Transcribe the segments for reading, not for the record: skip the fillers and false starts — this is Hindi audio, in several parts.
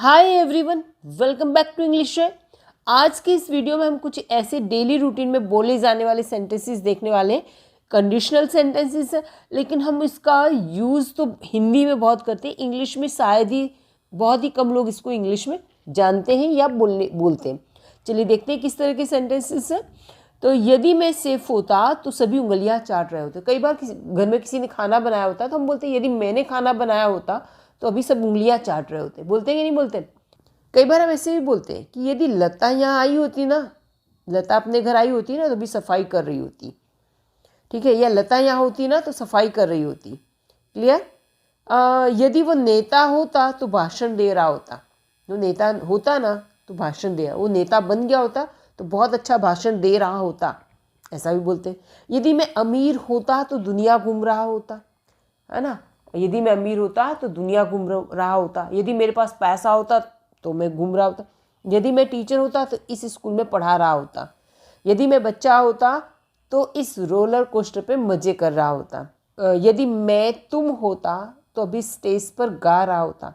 Hi everyone, welcome back to English. आज की इस वीडियो में हम कुछ ऐसे डेली रूटीन में बोले जाने वाले सेंटेंसेस देखने वाले हैं। कंडीशनल सेंटेंसेस है, लेकिन हम इसका यूज़ तो हिंदी में बहुत करते हैं, इंग्लिश में शायद ही बहुत ही कम लोग इसको इंग्लिश में जानते हैं या बोलते हैं। चलिए देखते हैं किस तरह के सेंटेंसेस हैं। तो यदि मैं सेफ होता तो सभी उंगलियां चाट रहे होते। कई बार घर में किसी ने खाना बनाया होता है तो हम बोलते हैं यदि मैंने खाना बनाया होता तो अभी सब उंगलियां चाट रहे होते। बोलते हैं कि नहीं बोलते? कई बार हम ऐसे भी बोलते हैं कि यदि लता यहाँ आई होती ना, लता अपने घर आई होती ना तो अभी सफाई कर रही होती। ठीक है, या लता यहाँ होती ना तो सफाई कर रही होती। क्लियर? यदि वो नेता होता तो भाषण दे रहा होता। वो नेता होता ना तो भाषण दे रहा, वो नेता बन गया होता तो बहुत अच्छा भाषण दे रहा होता, ऐसा भी बोलते हैं। यदि मैं अमीर होता तो दुनिया घूम रहा होता, है ना। यदि मैं अमीर होता तो दुनिया घूम रहा होता। यदि मेरे पास पैसा होता तो मैं घूम रहा होता। यदि मैं टीचर होता तो इस स्कूल में पढ़ा रहा होता। यदि मैं बच्चा होता तो इस रोलर कोस्टर पे मज़े कर रहा होता। यदि मैं तुम होता तो अभी स्टेज पर गा रहा होता।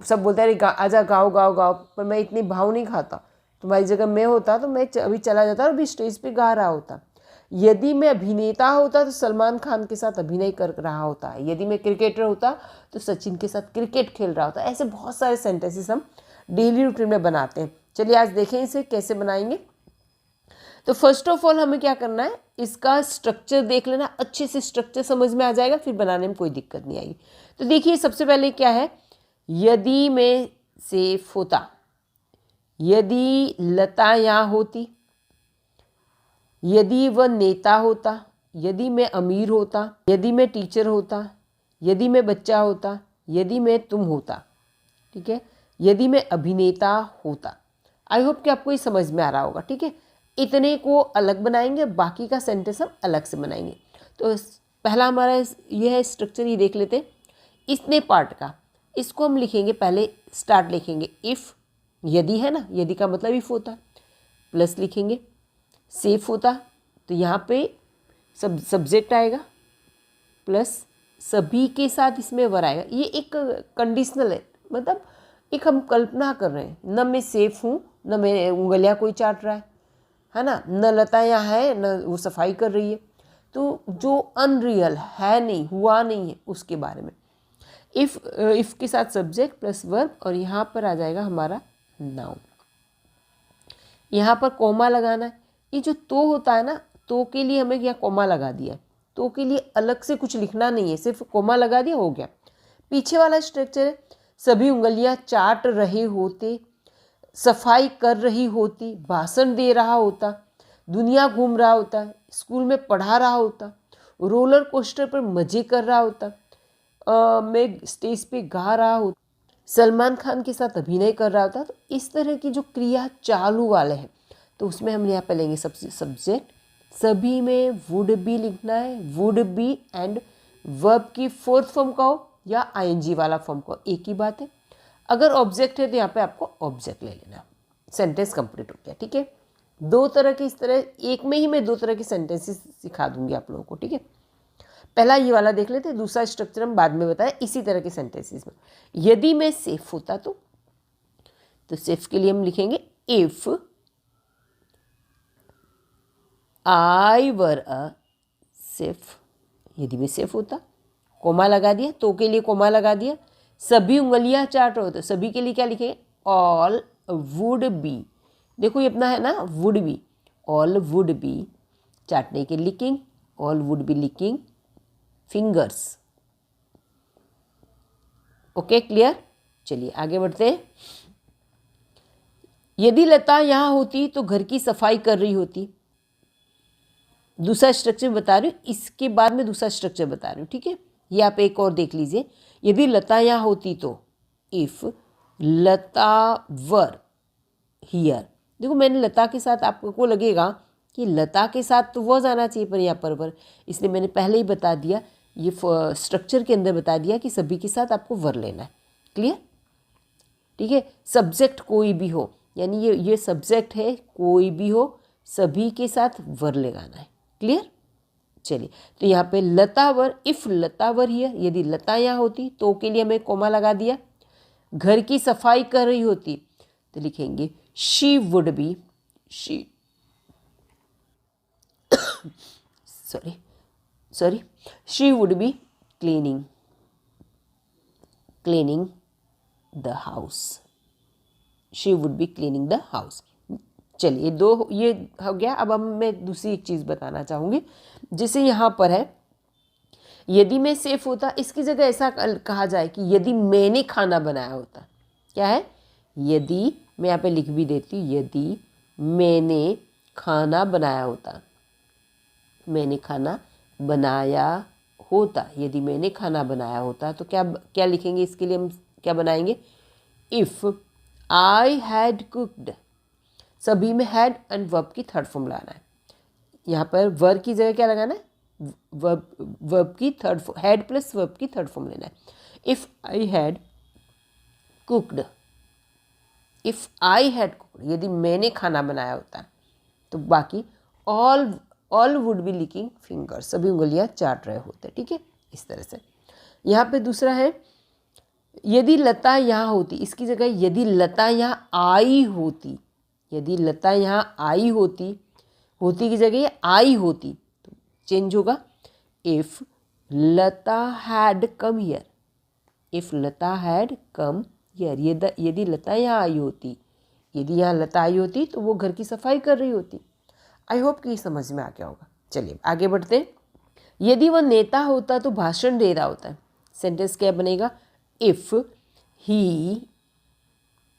सब बोलते हैं आजा गाओ गाओ गाओ, पर मैं इतनी भाव नहीं खाता। तुम्हारी जगह मैं होता तो मैं अभी चला जाता और अभी स्टेज पे गा रहा होता। यदि मैं अभिनेता होता तो सलमान खान के साथ अभिनय कर रहा होता। यदि मैं क्रिकेटर होता तो सचिन के साथ क्रिकेट खेल रहा होता। ऐसे बहुत सारे सेंटेंसेस हम डेली रूटीन में बनाते हैं। चलिए आज देखें इसे कैसे बनाएंगे। तो फर्स्ट ऑफ ऑल हमें क्या करना है, इसका स्ट्रक्चर देख लेना, अच्छे से स्ट्रक्चर समझ में आ जाएगा, फिर बनाने में कोई दिक्कत नहीं आएगी। तो देखिए सबसे पहले क्या है, यदि मैं सेफ होता, यदि लता यहाँ होती, यदि वह नेता होता, यदि मैं अमीर होता, यदि मैं टीचर होता, यदि मैं बच्चा होता, यदि मैं तुम होता। ठीक है, यदि मैं अभिनेता होता। आई होप कि आपको ये समझ में आ रहा होगा। ठीक है, इतने को अलग बनाएंगे, बाकी का सेंटेंस हम अलग से बनाएंगे। तो पहला हमारा ये है स्ट्रक्चर, ये देख लेते हैं। इतने पार्ट का इसको हम लिखेंगे, पहले स्टार्ट लिखेंगे इफ़, यदि है ना, यदि का मतलब इफ़ होता, प्लस लिखेंगे सेफ होता तो यहाँ पे सब्जेक्ट आएगा, प्लस सभी के साथ इसमें वर आएगा। ये एक कंडीशनल है, मतलब एक हम कल्पना कर रहे हैं, न मैं सेफ हूँ, न मैं उंगलियाँ कोई चाट रहा है ना, न लता यहाँ है, न वो सफाई कर रही है। तो जो अनरियल है, नहीं हुआ नहीं है, उसके बारे में इफ़ के साथ सब्जेक्ट प्लस वर्ब, और यहाँ पर आ जाएगा हमारा नाउन। यहाँ पर कोमा लगाना है। ये जो तो होता है ना, तो के लिए हमें यहाँ कोमा लगा दिया है। तो के लिए अलग से कुछ लिखना नहीं है, सिर्फ कोमा लगा दिया, हो गया। पीछे वाला स्ट्रक्चर है, सभी उंगलियां चाट रहे होते, सफाई कर रही होती, भाषण दे रहा होता, दुनिया घूम रहा होता, स्कूल में पढ़ा रहा होता, रोलर कोस्टर पर मज़े कर रहा होता, मैं स्टेज पे गा रहा होता, सलमान खान के साथ अभिनय कर रहा होता। तो इस तरह की जो क्रिया चालू वाले हैं, तो उसमें हम यहाँ पे लेंगे सबसे सब्जेक्ट। सभी में वुड बी लिखना है, वुड बी एंड वर्ब की फोर्थ फॉर्म का हो या आईएनजी वाला फॉर्म का हो, एक ही बात है। अगर ऑब्जेक्ट है तो यहाँ पे आपको ऑब्जेक्ट ले लेना। सेंटेंस कंप्लीट हो गया। ठीक है, दो तरह के, इस तरह एक में ही मैं दो तरह के सेंटेंसेस सिखा दूंगी आप लोगों को। ठीक है, पहला ये वाला देख लेते हैं, दूसरा स्ट्रक्चर हम बाद में बताएं इसी तरह के सेंटेंसेस में। यदि मैं सेफ होता तो सेफ के लिए हम लिखेंगे if I were a safe. यदि मैं सेफ होता, कोमा लगा दिया, तो के लिए कोमा लगा दिया। सभी उंगलियां चाट रहे होते, सभी के लिए क्या लिखेंगे, ऑल वुड बी। देखो ये अपना है ना, would be, all would be चाटने के licking, all would be licking fingers. Okay, clear. चलिए आगे बढ़ते हैं। यदि लता यहाँ होती तो घर की सफाई कर रही होती। दूसरा स्ट्रक्चर बता रही हूँ, इसके बाद में दूसरा स्ट्रक्चर बता रही हूँ। ठीक है, ये आप एक और देख लीजिए। यदि लता यहाँ होती तो इफ लता वर हियर। देखो मैंने लता के साथ, आपको लगेगा कि लता के साथ तो वह आना चाहिए, पर यहाँ पर इसलिए मैंने पहले ही बता दिया, ये स्ट्रक्चर के अंदर बता दिया कि सभी के साथ आपको वर लेना है। क्लियर? ठीक है, सब्जेक्ट कोई भी हो, यानी ये सब्जेक्ट है, कोई भी हो, सभी के साथ वर लगाना है। क्लियर? चलिए, तो यहाँ पे लता वर, इफ लता वर हियर, यदि लता यहाँ होती तो के लिए हमें कोमा लगा दिया, घर की सफाई कर रही होती तो लिखेंगे she would be, she sorry she would be cleaning the house, she would be cleaning the house. चलिए दो ये हो गया। अब मैं दूसरी एक चीज़ बताना चाहूँगी, जैसे यहाँ पर है यदि मैं सेफ होता, इसकी जगह ऐसा कहा जाए कि यदि मैंने खाना बनाया होता। क्या है? यदि, मैं यहाँ पे लिख भी देती हूँ, यदि मैंने खाना बनाया होता, मैंने खाना बनाया होता, यदि मैंने खाना बनाया होता तो क्या क्या लिखेंगे? इसके लिए हम क्या बनाएंगे? इफ़ आई हैड कुक्ड, सभी में हैड एंड वर्ब की थर्ड फॉर्म लाना है। यहाँ पर वर्ब की जगह क्या लगाना है? वर्ब की थर्ड, हैड प्लस वर्ब की थर्ड फॉर्म लेना है। If I had cooked, if I had cooked, यदि मैंने खाना बनाया होता तो बाकी all would be licking fingers, सभी उंगलियां चाट रहे होते। ठीक है, इस तरह से। यहाँ पे दूसरा है यदि लता यहाँ होती, इसकी जगह यदि लता यहाँ आई होती, यदि लता यहाँ आई होती, होती की जगह आई होती तो चेंज होगा। If Lata had come here, if Lata had come here, यदि लता यहाँ आई होती, यदि यहाँ लता आई होती तो वो घर की सफाई कर रही होती। आई होप कि समझ में आ गया होगा। चलिए आगे बढ़ते हैं। यदि वह नेता होता तो भाषण दे रहा होता है। सेंटेंस क्या बनेगा? If he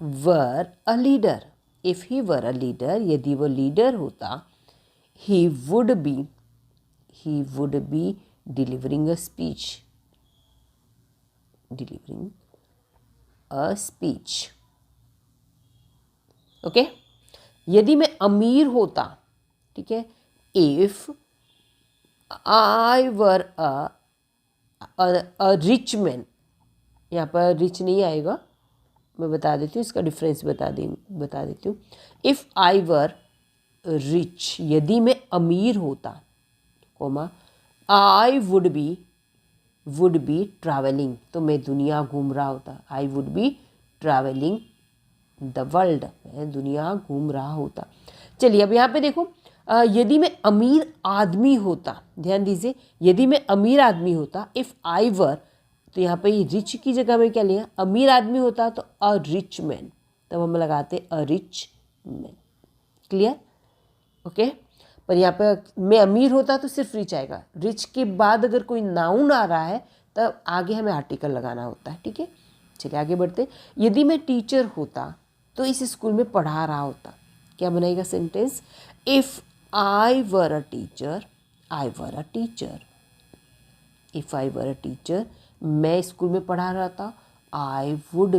were a leader, if he were a leader, यदि वह लीडर होता, he would be delivering a speech, delivering a speech। Okay. यदि मैं अमीर होता, ठीक है, if I were a rich man, यहाँ पर रिच नहीं आएगा, मैं बता देती हूँ, इसका डिफरेंस बता देती हूँ। इफ़ आई वर रिच, यदि मैं अमीर होता, comma I would be travelling, तो मैं दुनिया घूम रहा होता। I would be travelling the world, मैं दुनिया घूम रहा होता। चलिए अब यहाँ पे देखो, यदि मैं अमीर आदमी होता, ध्यान दीजिए, यदि मैं अमीर आदमी होता, इफ़ आई वर, तो यहाँ पे रिच की जगह में क्या लिया? अमीर आदमी होता तो अ रिच मैन, तब हम लगाते a rich man. Clear? Okay. पर यहाँ पे मैं अमीर होता तो सिर्फ रिच आएगा। रिच के बाद अगर कोई नाउन आ रहा है तब आगे हमें आर्टिकल लगाना होता है। ठीक है, चलिए आगे बढ़ते। यदि मैं टीचर होता तो इस स्कूल में पढ़ा रहा होता, क्या बनेगा sentence? If I were a teacher, I were a teacher, if I were a teacher, मैं स्कूल में पढ़ा रहा था, आई would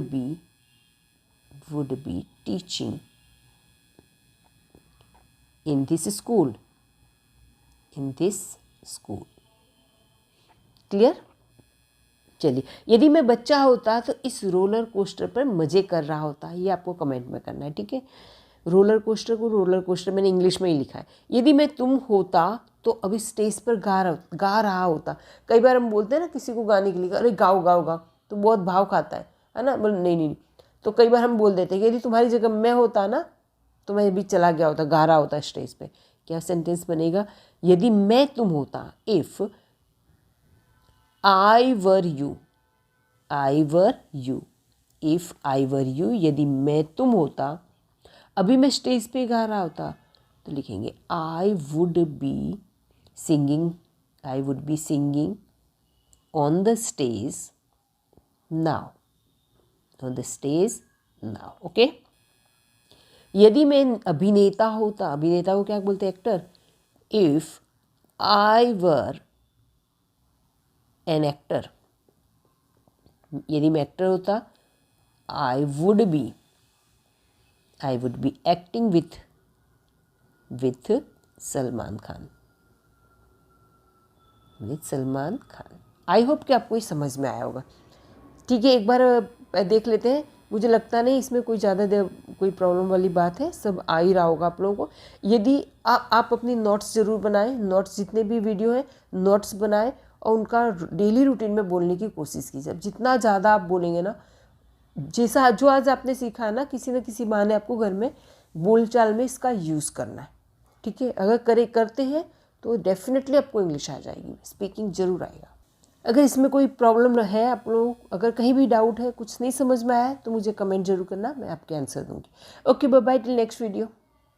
be teaching in this school, in this school। Clear? चलिए, यदि मैं बच्चा होता तो इस रोलर कोस्टर पर मज़े कर रहा होता, ये आपको कमेंट में करना है। ठीक है, रोलर कोस्टर को रोलर कोस्टर मैंने इंग्लिश में ही लिखा है। यदि मैं तुम होता तो अभी स्टेज पर गा रहा होता। कई बार हम बोलते हैं ना किसी को गाने के लिए, अरे गाओ गाओ गाओ, तो बहुत भाव खाता है ना, बोल नहीं, तो कई बार हम बोल देते हैं कि यदि तुम्हारी जगह मैं होता ना तो मैं भी चला गया होता, गा रहा होता स्टेज पे। क्या सेंटेंस बनेगा? यदि मैं तुम होता, if I were you, I were you, if I were you, यदि मैं तुम होता, अभी मैं स्टेज पे गा रहा होता तो लिखेंगे आई would be singing, I would be singing on the stage now, on the stage now. Okay. यदि मैं अभिनेता होता, अभिनेता को क्या बोलते हैं? Actor. If I were an actor, यदि मैं एक्टर होता, I would be acting with Salman Khan, with Salman Khan. I hope कि आपको ये समझ में आया होगा। ठीक है, एक बार देख लेते हैं। मुझे लगता नहीं इसमें कोई ज़्यादा कोई प्रॉब्लम वाली बात है, सब आ ही रहा होगा आप लोगों को। यदि आप अपनी नोट्स ज़रूर बनाएं, नोट्स जितने भी वीडियो हैं नोट्स बनाएं और उनका डेली रूटीन में बोलने की कोशिश कीजिए। जितना ज़्यादा आप बोलेंगे ना जैसा जो आज आपने सीखा ना किसी न किसी बहाने आपको घर में बोलचाल में इसका यूज़ करना है, ठीक है। अगर करते हैं तो डेफिनेटली आपको इंग्लिश आ जाएगी, स्पीकिंग ज़रूर आएगा। अगर इसमें कोई प्रॉब्लम है, आप लोग अगर कहीं भी डाउट है, कुछ नहीं समझ में आया तो मुझे कमेंट जरूर करना, मैं आपके आंसर दूंगी। Okay, bye bye, till next video.